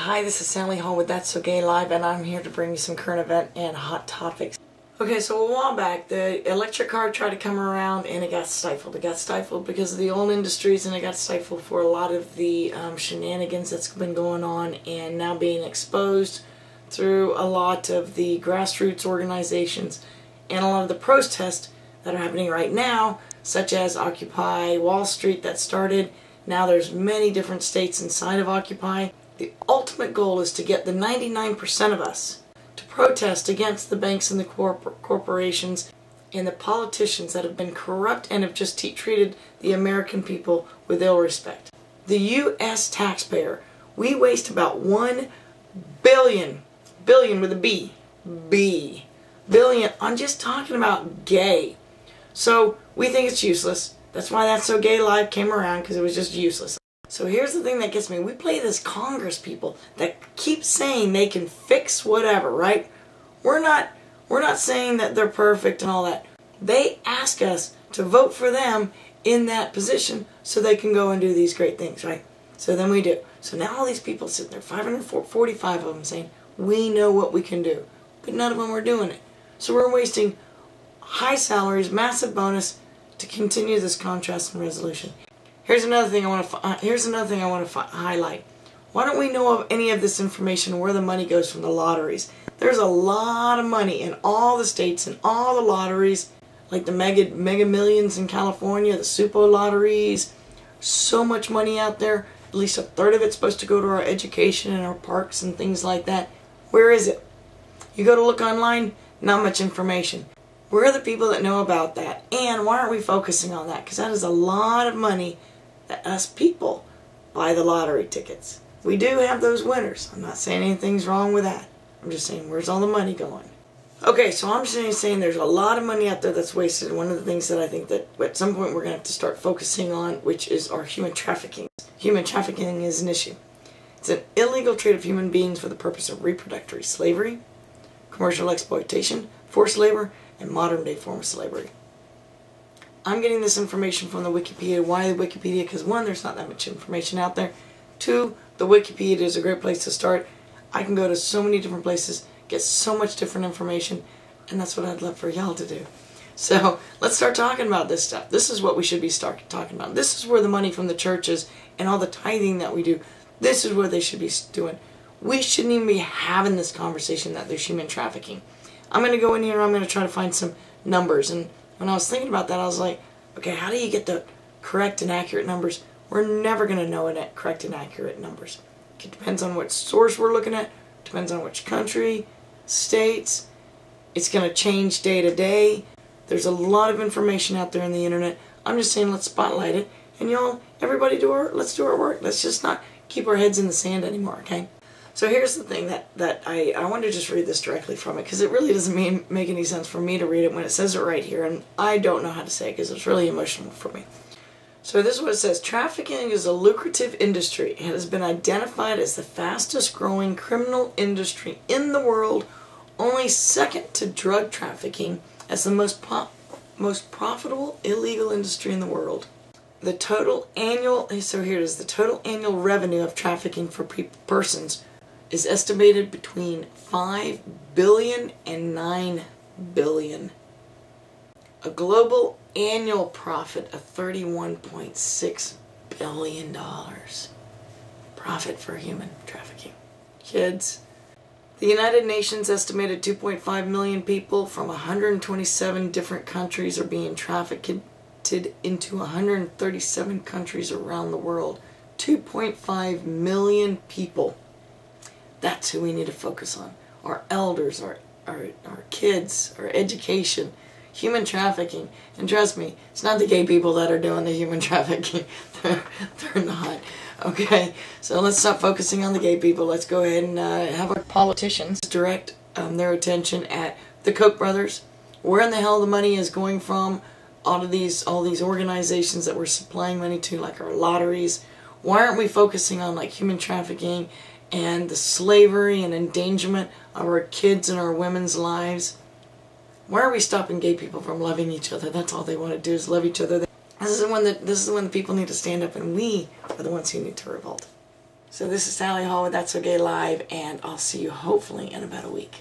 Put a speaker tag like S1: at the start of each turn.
S1: Hi, this is Sally Hall with That's So Gay Live, and I'm here to bring you some current event and hot topics. Okay, so a while back, the electric car tried to come around and it got stifled. It got stifled because of the old industries, and it got stifled for a lot of the shenanigans that's been going on and now being exposed through a lot of the grassroots organizations and a lot of the protests that are happening right now, such as Occupy Wall Street that started. Now there's many different states inside of Occupy. The ultimate goal is to get the 99% of us to protest against the banks and the corporations and the politicians that have been corrupt and have just treated the American people with ill respect. The U.S. taxpayer, we waste about 1 billion with a B, billion on just talking about gay. So we think it's useless. That's why That's So Gay Live came around, because it was just useless. So here's the thing that gets me. We play this Congress people that keep saying they can fix whatever, right? We're not saying that they're perfect and all that. They ask us to vote for them in that position so they can go and do these great things, right? So then we do. So now all these people sitting there, 545 of them, saying, we know what we can do. But none of them are doing it. So we're wasting high salaries, massive bonus to continue this contrast and resolution. Here's another thing I want to highlight. Why don't we know of any of this information, where the money goes from the lotteries? There's a lot of money in all the states and all the lotteries, like the Mega Millions in California, the Supo lotteries. So much money out there. At least a third of it's supposed to go to our education and our parks and things like that. Where is it? You go to look online, not much information. Where are the people that know about that? And why aren't we focusing on that? Because that is a lot of money that us people buy the lottery tickets. We do have those winners. I'm not saying anything's wrong with that. I'm just saying, where's all the money going? Okay, so I'm just saying there's a lot of money out there that's wasted. One of the things that I think that at some point we're going to have to start focusing on, which is our human trafficking. Human trafficking is an issue. It's an illegal trade of human beings for the purpose of reproductory slavery, commercial exploitation, forced labor, and modern-day form of slavery. I'm getting this information from the Wikipedia. Why the Wikipedia? Because one, there's not that much information out there. Two, the Wikipedia is a great place to start. I can go to so many different places, get so much different information, and that's what I'd love for y'all to do. So let's start talking about this stuff. This is what we should be talking about. This is where the money from the churches and all the tithing that we do, this is where they should be doing. We shouldn't even be having this conversation that there's human trafficking. I'm going to go in here and I'm going to try to find some numbers. And when I was thinking about that, I was like, okay, how do you get the correct and accurate numbers? We're never going to know correct and accurate numbers. It depends on what source we're looking at. Depends on which country, states. It's going to change day to day. There's a lot of information out there on the internet. I'm just saying, let's spotlight it. And y'all, everybody let's do our work. Let's just not keep our heads in the sand anymore, okay? So here's the thing that I wanted to just read this directly from it, because it really doesn't make any sense for me to read it when it says it right here, and I don't know how to say it because it's really emotional for me. So this is what it says. Trafficking is a lucrative industry. It has been identified as the fastest growing criminal industry in the world, only second to drug trafficking as the most profitable illegal industry in the world. The total annual, so here it is, the total annual revenue of trafficking for persons is estimated between $5 billion and $9 billion. A global annual profit of $31.6 billion. Profit for human trafficking. Kids. The United Nations estimated 2.5 million people from 127 different countries are being trafficked into 137 countries around the world. 2.5 million people. That's who we need to focus on. Our elders, our kids, our education, human trafficking. And trust me, it's not the gay people that are doing the human trafficking. They're not. Okay, so let's stop focusing on the gay people. Let's go ahead and have our politicians direct their attention at the Koch Brothers. Where in the hell the money is going from? All these organizations that we're supplying money to, like our lotteries. Why aren't we focusing on like human trafficking and the slavery and endangerment of our kids and our women's lives? Why are we stopping gay people from loving each other? That's all they want to do, is love each other. This is when the people need to stand up, and we are the ones who need to revolt. So this is Sally Hall with That's So Gay Live, and I'll see you hopefully in about a week.